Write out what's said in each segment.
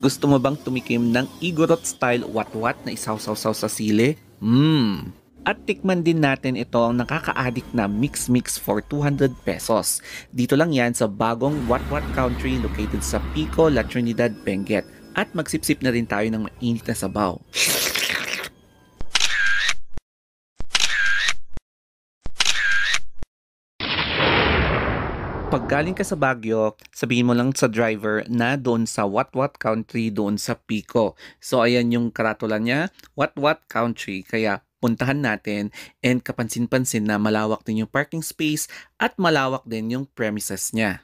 Gusto mo bang tumikim ng Igorot style wat-wat na isaw-saw-saw sa sili? At tikman din natin ito ang nakaka-addict na mix-mix for 200 pesos. Dito lang yan sa bagong Wat-Wat Country located sa Pico, La Trinidad, Benguet. At magsipsip na rin tayo ng mainit na sabaw. Pag galing ka sa Baguio, sabihin mo lang sa driver na doon sa What Country doon sa Pico. So ayan yung karatula niya, What Country. Kaya puntahan natin and kapansin-pansin na malawak din yung parking space at malawak din yung premises niya.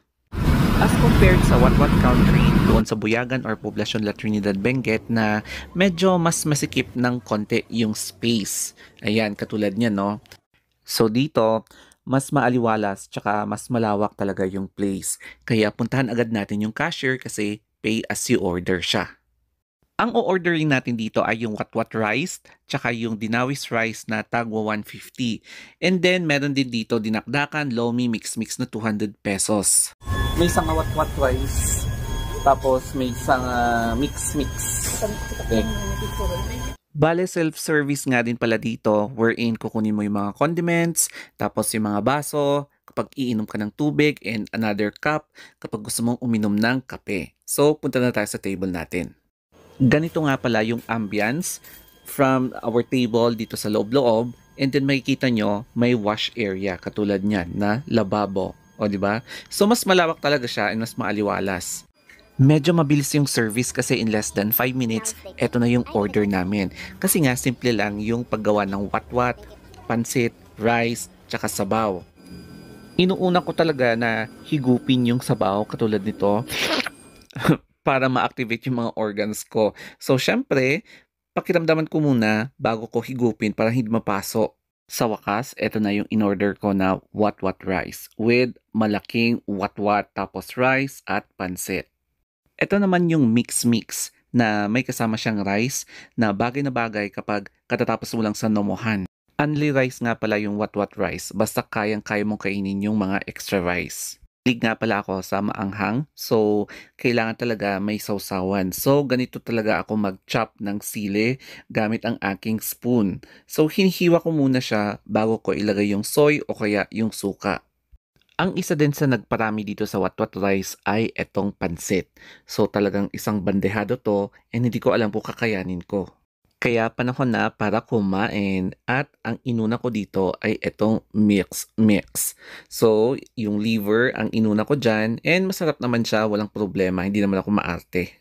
As compared sa What Country doon sa Buyagan or Poblacion La Trinidad Benguet na medyo mas masikip ng konti yung space. Ayan, katulad niya, no? So dito, mas maaliwalas tsaka mas malawak talaga yung place. Kaya puntahan agad natin yung cashier kasi pay as you order siya. Ang o-orderin natin dito ay yung what rice tsaka yung dinawis rice na tagwa 150. And then meron din dito dinakdakan, lomi, mix-mix na 200 pesos. May isang what rice, tapos may isang mix-mix. Okay. Bale, self-service nga din pala dito wherein kukunin mo yung mga condiments, tapos yung mga baso, kapag iinom ka ng tubig and another cup kapag gusto mong uminom ng kape. So, punta na tayo sa table natin. Ganito nga pala yung ambience from our table dito sa loob-loob, and then makikita nyo may wash area katulad niyan na lababo. O, di ba? So, mas malawak talaga siya and mas maaliwalas. Medyo mabilis yung service kasi in less than 5 minutes, eto na yung order namin. Kasi nga, simple lang yung paggawa ng what, pansit, rice, tsaka sabaw. Inuuna ko talaga na higupin yung sabaw katulad nito para ma-activate yung mga organs ko. So, syempre, pakiramdaman ko muna bago ko higupin para hindi mapaso. Sa wakas, eto na yung in-order ko na what rice with malaking what tapos rice at pansit. Ito naman yung mix-mix na may kasama siyang rice na bagay kapag katatapos mo lang sa nomohan. Only rice nga pala yung what rice, basta kayang-kaya mong kainin yung mga extra rice. Hilig nga pala ako sa maanghang, so kailangan talaga may sausawan. So ganito talaga ako mag-chop ng sili gamit ang aking spoon. So hinihiwa ko muna siya bago ko ilagay yung soy o kaya yung suka. Ang isa din sa nagparami dito sa what rice ay etong pansit. So talagang isang bandehado to and hindi ko alam kung kakayanin ko. Kaya panahon na para kumain at ang inuna ko dito ay etong mix. So yung liver ang inuna ko dyan and masarap naman siya, walang problema, hindi naman ako maarte.